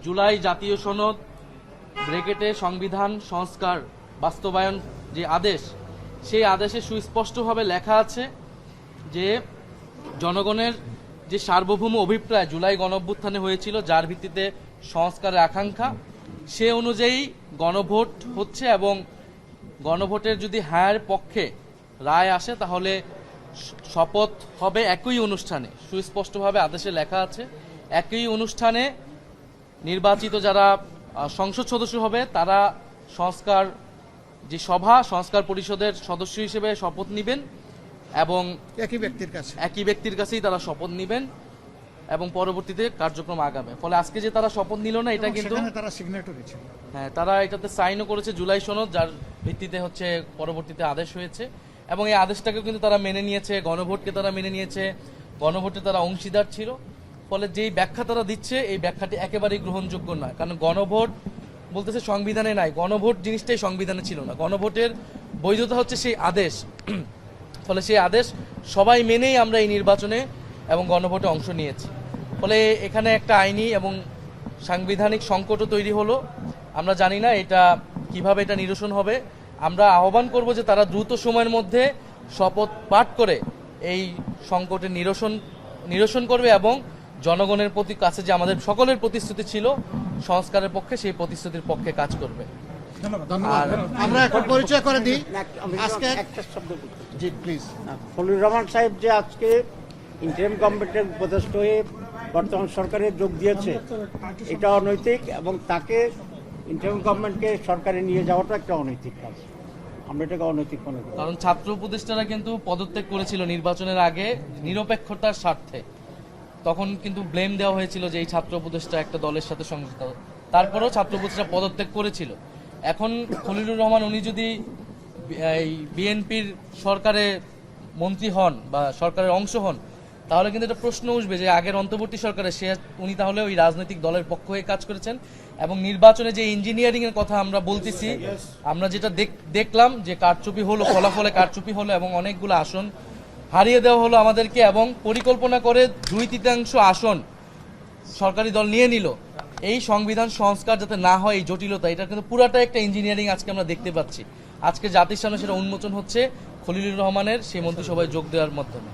জুলাই জাতীয় সনদ ব্রেকেটে সংবিধান সংস্কার বাস্তবায়ন যে আদেশ, সেই আদেশে সুস্পষ্টভাবে লেখা আছে যে জনগণের যে সার্বভৌম অভিপ্রায় জুলাই গণঅভ্যুত্থানে হয়েছিল, যার ভিত্তিতে সংস্কারের আকাঙ্ক্ষা, সে অনুযায়ী গণভোট হচ্ছে এবং গণভোটের যদি হ্যাঁর পক্ষে রায় আসে তাহলে শপথ হবে একই অনুষ্ঠানে। সুস্পষ্টভাবে আদেশে লেখা আছে একই অনুষ্ঠানে নির্বাচিত যারা সংসদ সদস্য হবে তারা সংস্কার যে সভা, সংস্কার পরিষদের সদস্য হিসেবে শপথ নেবেন এবং একই ব্যক্তির কাছেই তারা শপথ নেবেন এবং পরবর্তীতে কার্যক্রম আগাবে। ফলে আজকে যে তারা শপথ নিল না, এটা কিন্তু তারা সিগনেটরি ছিল, হ্যাঁ, তারা এটাতে সাইনও করেছে জুলাই সনদ, যার ভিত্তিতে হচ্ছে পরবর্তীতে আদেশ হয়েছে এবং এই আদেশটাকে কিন্তু তারা মেনে নিয়েছে, গণভোটকে তারা মেনে নিয়েছে, গণভোটে তারা অংশীদার ছিল। ফলে যেই ব্যাখ্যা তারা দিচ্ছে এই ব্যাখ্যাটি একেবারেই গ্রহণযোগ্য নয়, কারণ গণভোট বলতেছে সংবিধানে নাই, গণভোট জিনিসটাই সংবিধানে ছিল না। গণভোটের বৈধতা হচ্ছে সেই আদেশ। ফলে সেই আদেশ সবাই মেনেই আমরা এই নির্বাচনে এবং গণভোটে অংশ নিয়েছি। ফলে এখানে একটা আইনি এবং সাংবিধানিক সংকটও তৈরি হলো। আমরা জানি না এটা কিভাবে এটা নিরসন হবে। আমরা আহ্বান করব যে তারা দ্রুত সময়ের মধ্যে শপথ পাঠ করে এই সংকটের নিরসন করবে এবং জনগণের প্রতি কাছে যে আমাদের সকলের প্রতিশ্রুতি ছিল সংস্কারের পক্ষে, সেই প্রতিশ্রুতির পক্ষে কাজ করবে। ধন্যবাদ। আমরা এখন পরিচয় করে দিই আজকে একটা শব্দ জি প্লিজ। খলিলুর রহমান সাহেব যে আজকে ইন্টারিম গভর্নমেন্টের উপদেষ্টা হয়ে বর্তমান সরকারে যোগ দিয়েছে, এটা অনৈতিক এবং তাকে ইন্টারিম গভর্নমেন্টকে সরকারে নিয়ে যাওয়াটা একটা অনৈতিক কাজ। আমরা এটাকে অনৈতিক মনে করি। কারণ ছাত্র উপদেষ্টারা কিন্তু পদত্যাগ করেছিল নির্বাচনের আগে নিরপেক্ষতার স্বার্থে। তখন কিন্তু ব্লেম দেওয়া হয়েছিল যে এই ছাত্র উপদেষ্টা একটা দলের সাথে সংযুক্ত, তারপরেও ছাত্র উপদেষ্টা পদত্যাগ করেছিল। এখন খলিলুর রহমান উনি যদি এই বিএনপির সরকারে মন্ত্রী হন বা সরকারের অংশ হন, তাহলে কিন্তু একটা প্রশ্ন উঠবে যে আগের অন্তর্বর্তী সরকারে উনি তাহলে ওই রাজনৈতিক দলের পক্ষ হয়ে কাজ করেছেন। এবং নির্বাচনে যে ইঞ্জিনিয়ারিং এর কথা আমরা বলতেছি, আমরা যেটা দেখলাম যে কারচুপি হলো, ফলাফলে কারচুপি হলো এবং অনেকগুলো আসন হারিয়ে দেওয়া হলো আমাদেরকে, এবং পরিকল্পনা করে 2/3 আসন সরকারি দল নিয়ে নিল। এই সংবিধান সংস্কার যাতে না হয়, এই জটিলতা, এটা কিন্তু পুরাটা একটা ইঞ্জিনিয়ারিং আজকে আমরা দেখতে পাচ্ছি। আজকে জাতির সামনে সেটা উন্মোচন হচ্ছে খলিলুর রহমানের সেই মন্ত্রিসভায় যোগ দেওয়ার মাধ্যমে।